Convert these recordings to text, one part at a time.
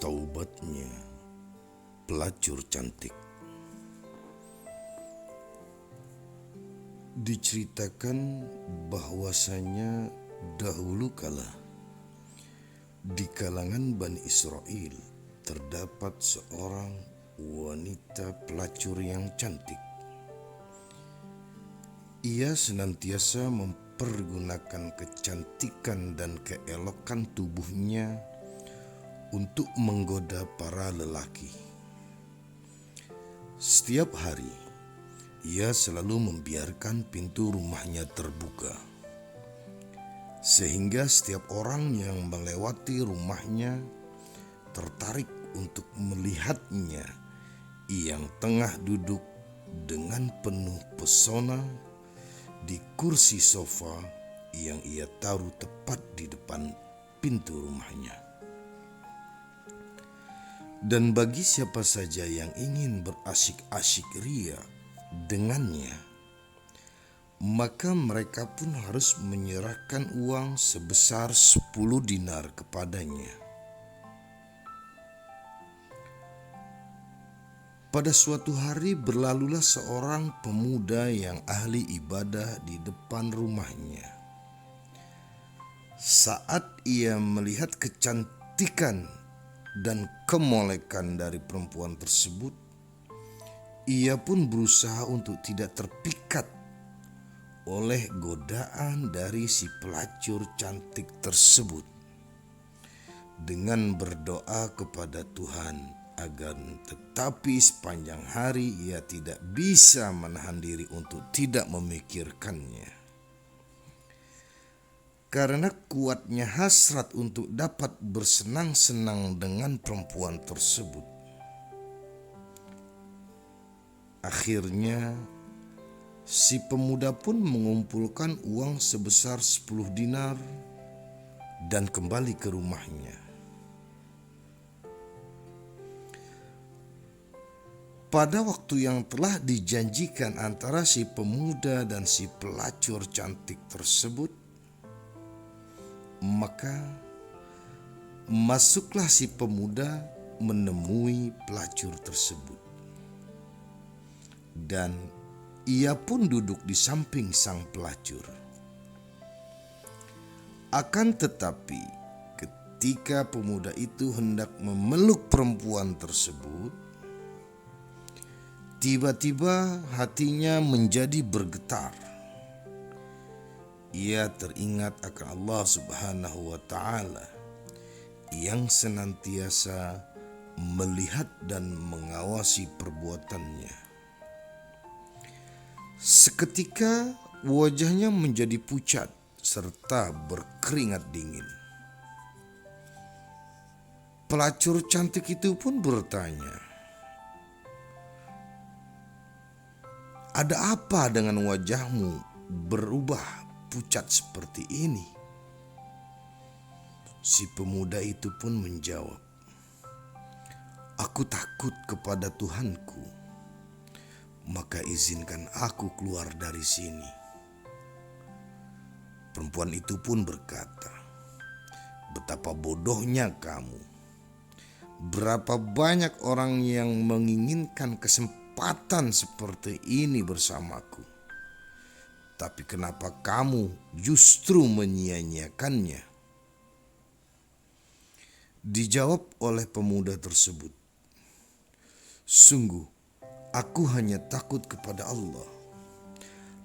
Taubatnya pelacur cantik. Diceritakan bahwasanya dahulu kala di kalangan Bani Israel terdapat seorang wanita pelacur yang cantik. Ia senantiasa mempergunakan kecantikan dan keelokan tubuhnya untuk menggoda para lelaki. Setiap hari, ia selalu membiarkan pintu rumahnya terbuka, sehingga setiap orang yang melewati rumahnya tertarik untuk melihatnya yang tengah duduk dengan penuh pesona di kursi sofa yang ia taruh tepat di depan pintu rumahnya. Dan bagi siapa saja yang ingin berasyik-asyik ria dengannya, maka mereka pun harus menyerahkan uang sebesar 10 dinar kepadanya. Pada suatu hari berlalulah seorang pemuda yang ahli ibadah di depan rumahnya. Saat ia melihat kecantikan dan kemolekan dari perempuan tersebut, ia pun berusaha untuk tidak terpikat oleh godaan dari si pelacur cantik tersebut, dengan berdoa kepada Tuhan agar tetapi sepanjang hari ia tidak bisa menahan diri untuk tidak memikirkannya. Karena kuatnya hasrat untuk dapat bersenang-senang dengan perempuan tersebut, akhirnya si pemuda pun mengumpulkan uang sebesar 10 dinar dan kembali ke rumahnya. Pada waktu yang telah dijanjikan antara si pemuda dan si pelacur cantik tersebut, maka masuklah si pemuda menemui pelacur tersebut. Dan ia pun duduk di samping sang pelacur. Akan tetapi, ketika pemuda itu hendak memeluk perempuan tersebut, tiba-tiba hatinya menjadi bergetar. Ia teringat akan Allah Subhanahu wa Ta'ala yang senantiasa melihat dan mengawasi perbuatannya. Seketika wajahnya menjadi pucat serta berkeringat dingin. Pelacur cantik itu pun bertanya, "Ada apa dengan wajahmu berubah pucat seperti ini?" Si pemuda itu pun menjawab, "Aku takut kepada Tuhanku, maka izinkan aku keluar dari sini." Perempuan itu pun berkata, "Betapa bodohnya kamu. Berapa banyak orang yang menginginkan kesempatan seperti ini bersamaku. Tapi kenapa kamu justru menyia-nyiakannya?" Dijawab oleh pemuda tersebut, "Sungguh, aku hanya takut kepada Allah.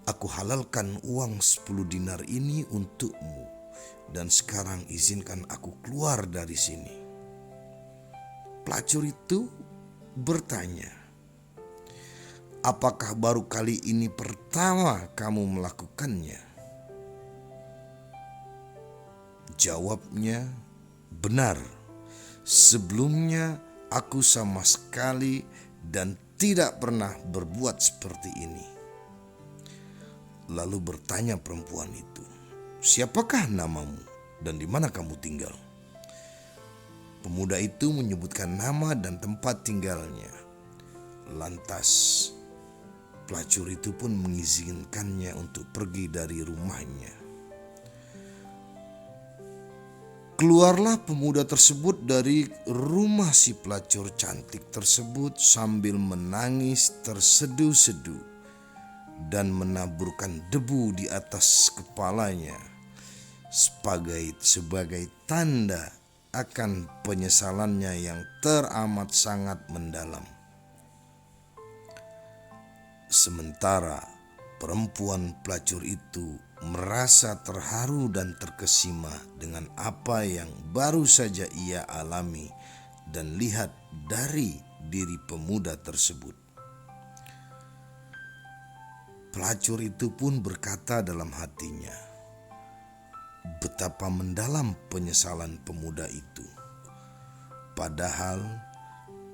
Aku halalkan uang 10 dinar ini untukmu, dan sekarang izinkan aku keluar dari sini." Pelacur itu bertanya, "Apakah baru kali ini pertama kamu melakukannya?" Jawabnya, "Benar, sebelumnya aku sama sekali dan tidak pernah berbuat seperti ini." Lalu bertanya perempuan itu, "Siapakah namamu dan di mana kamu tinggal?" Pemuda itu menyebutkan nama dan tempat tinggalnya. Lantas pelacur itu pun mengizinkannya untuk pergi dari rumahnya. Keluarlah pemuda tersebut dari rumah si pelacur cantik tersebut sambil menangis terseduh-seduh dan menaburkan debu di atas kepalanya sebagai tanda akan penyesalannya yang teramat sangat mendalam. Sementara perempuan pelacur itu merasa terharu dan terkesima dengan apa yang baru saja ia alami dan lihat dari diri pemuda tersebut. Pelacur itu pun berkata dalam hatinya, betapa mendalam penyesalan pemuda itu. Padahal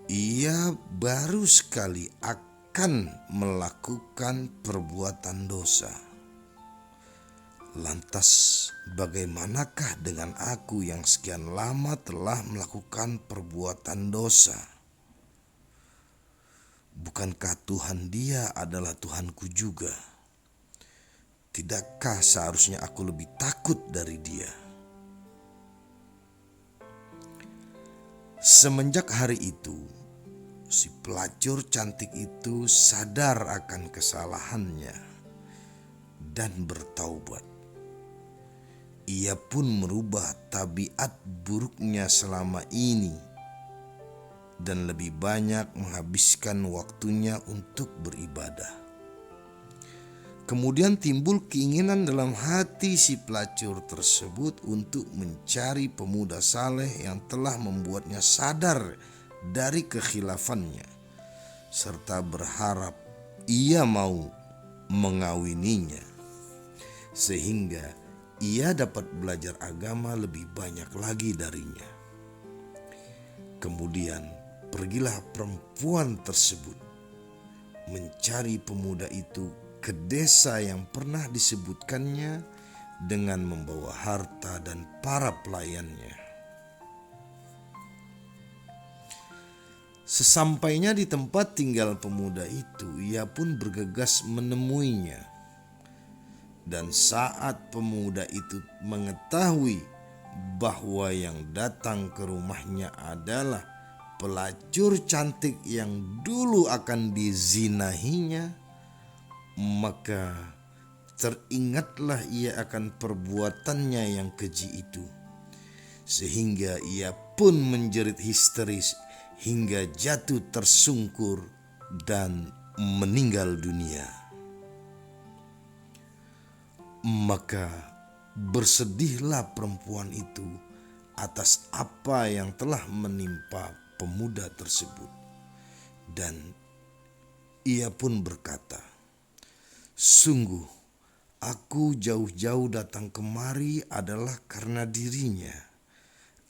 ia baru sekali akan melakukan perbuatan dosa. Lantas bagaimanakah dengan aku yang sekian lama telah melakukan perbuatan dosa? Bukankah Tuhan Dia adalah Tuhanku juga? Tidakkah seharusnya aku lebih takut dari Dia? Semenjak hari itu, si pelacur cantik itu sadar akan kesalahannya dan bertaubat. Ia pun merubah tabiat buruknya selama ini dan lebih banyak menghabiskan waktunya untuk beribadah. Kemudian timbul keinginan dalam hati si pelacur tersebut untuk mencari pemuda saleh yang telah membuatnya sadar dari kekhilafannya, serta berharap ia mau mengawininya, sehingga ia dapat belajar agama lebih banyak lagi darinya. Kemudian pergilah perempuan tersebut mencari pemuda itu ke desa yang pernah disebutkannya dengan membawa harta dan para pelayannya. Sesampainya di tempat tinggal pemuda itu, ia pun bergegas menemuinya. Dan saat pemuda itu mengetahui bahwa yang datang ke rumahnya adalah pelacur cantik yang dulu akan dizinahinya, maka teringatlah ia akan perbuatannya yang keji itu, sehingga ia pun menjerit histeris hingga jatuh tersungkur dan meninggal dunia. Maka bersedihlah perempuan itu atas apa yang telah menimpa pemuda tersebut, dan ia pun berkata, sungguh aku jauh-jauh datang kemari adalah karena dirinya,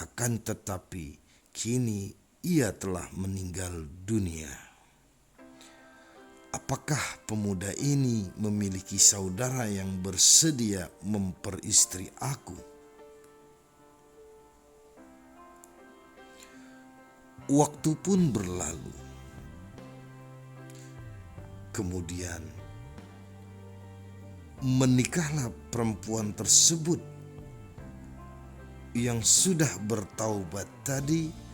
akan tetapi kini ia telah meninggal dunia. Apakah pemuda ini memiliki saudara yang bersedia memperistri aku? Waktu pun berlalu. Kemudian menikahlah perempuan tersebut yang sudah bertaubat tadi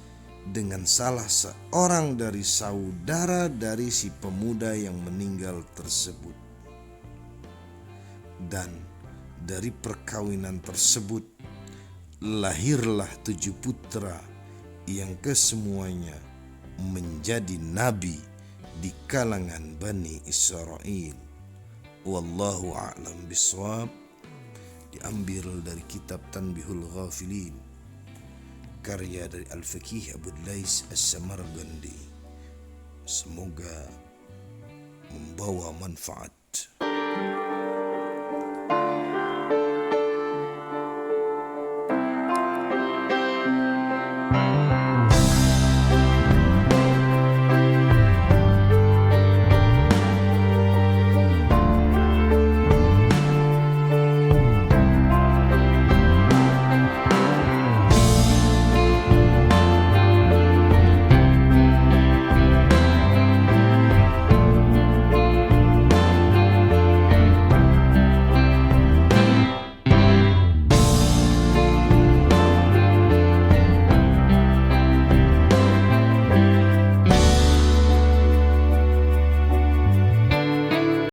dengan salah seorang dari saudara dari si pemuda yang meninggal tersebut. Dan dari perkawinan tersebut lahirlah 7 putra yang kesemuanya menjadi nabi di kalangan Bani Israel. Wallahu a'lam bishawab. Diambil dari kitab Tanbihul Ghafilin, karya dari Al-Faqih Abu Lais As-Samarqandi. Semoga membawa manfaat.